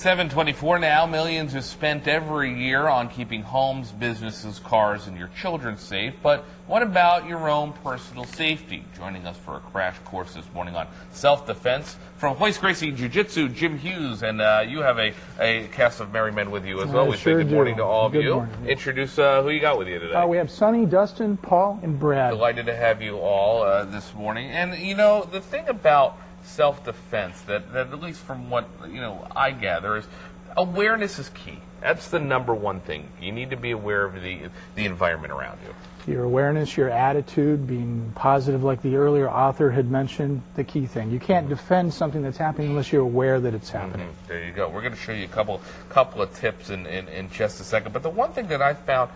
7:24 now. Millions are spent every year on keeping homes, businesses, cars, and your children safe. But what about your own personal safety? Joining us for a crash course this morning on self-defense from Hoist Gracie Jiu-Jitsu, Jim Hughes, and you have a cast of merry men with you as well. We say good morning to all of you. Morning. Introduce who you got with you today. We have Sonny, Dustin, Paul, and Brad. Delighted to have you all this morning. And you know, the thing about self-defense that at least from what I gather is awareness is key. That's the number one thing. You need to be aware of the environment around you. Your awareness, your attitude, being positive, like the earlier author had mentioned, the key thing. You can't defend something that's happening unless you're aware that it's happening. There you go. We're going to show you a couple of tips in just a second. But the one thing that I found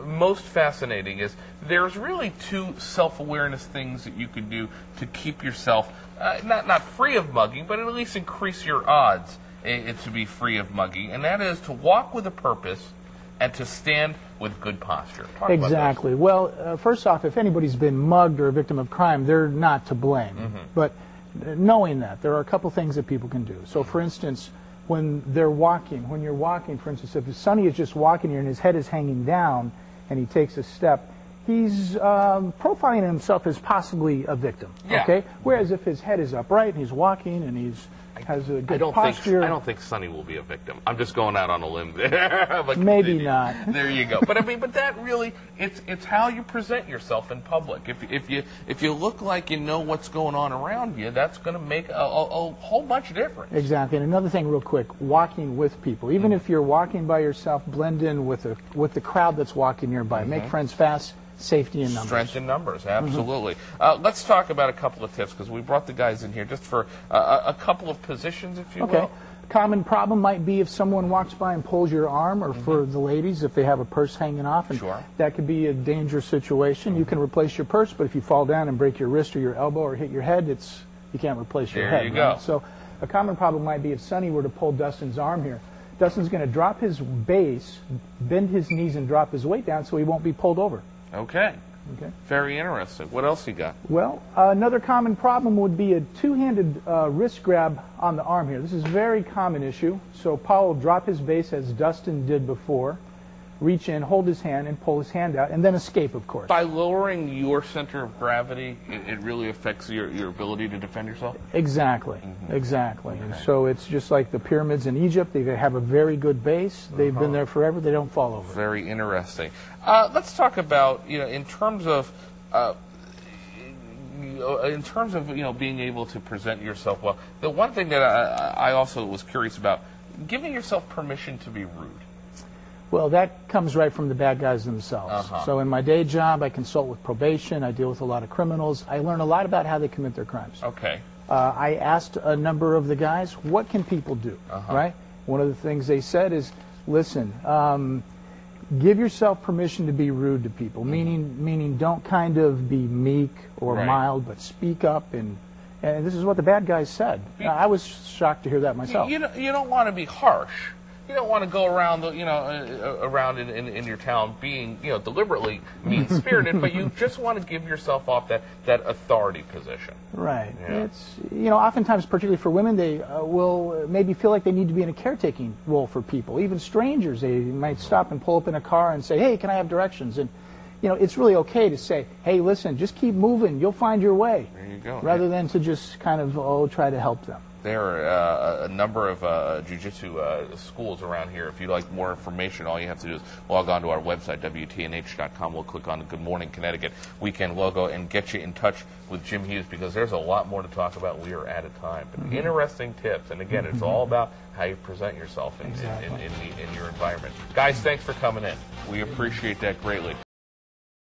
most fascinating is there's really two self-awareness things that you can do to keep yourself not free of mugging, but at least increase your odds to be free of mugging, and that is to walk with a purpose and to stand with good posture. Talk exactly. Well, first off, if anybody's been mugged or a victim of crime, they're not to blame. But knowing that, there are a couple things that people can do. So, for instance, when you're walking, for instance, if Sonny is just walking here and his head is hanging down and he takes a step, he's profiling himself as possibly a victim. Yeah. Okay. Whereas if his head is upright and he's walking and has a good posture, I don't think Sonny will be a victim. I'm just going out on a limb there. But maybe not. There you go. But I mean, but that really, it's how you present yourself in public. If you look like you know what's going on around you, that's going to make a whole bunch of difference. Exactly. And another thing, real quick, walking with people. Even if you're walking by yourself, blend in with the crowd that's walking nearby. Make friends fast. Safety in numbers. Strength in numbers, absolutely. Let's talk about a couple of tips, because we brought the guys in here just for a couple of positions, if you will. Common problem might be if someone walks by and pulls your arm, or for the ladies, if they have a purse hanging off, and that could be a dangerous situation. You can replace your purse, but if you fall down and break your wrist or your elbow or hit your head, you can't replace your head. There you go. So a common problem might be if Sonny were to pull Dustin's arm here. Dustin's going to drop his base, bend his knees, and drop his weight down so he won't be pulled over. Okay. Very interesting. What else you got? Well, another common problem would be a two-handed wrist grab on the arm here. This is a very common issue. So Paul will drop his base as Dustin did before, reach in, hold his hand, and pull his hand out, and then escape, of course. By lowering your center of gravity, it really affects your ability to defend yourself? Exactly. Exactly. And so it's just like the pyramids in Egypt. They have a very good base. They've been there forever. They don't fall over. Very interesting. Let's talk about, in terms of being able to present yourself well. The one thing that I also was curious about, giving yourself permission to be rude. Well, that comes right from the bad guys themselves. So in my day job, I consult with probation. I deal with a lot of criminals. I learn a lot about how they commit their crimes. Okay. I asked a number of the guys, what can people do, right? One of the things they said is, listen, give yourself permission to be rude to people, meaning don't kind of be meek or mild, but speak up. And this is what the bad guys said. I was shocked to hear that myself. You don't want to be harsh. You don't want to go around, around in your town being, deliberately mean-spirited, but you just want to give yourself off that authority position. Right. Yeah. It's, oftentimes, particularly for women, they will maybe feel like they need to be in a caretaking role for people. Even strangers, they might stop and pull up in a car and say, hey, can I have directions? And, it's really okay to say, hey, listen, just keep moving. You'll find your way. There you go. Rather than to just kind of, try to help them. There are a number of jiu-jitsu schools around here. If you'd like more information, all you have to do is log on to our website, WTNH.com. We'll click on the Good Morning Connecticut weekend logo and get you in touch with Jim Hughes, because there's a lot more to talk about. We are out of time. But interesting tips. And again, it's all about how you present yourself in your environment. Guys, thanks for coming in. We appreciate that greatly.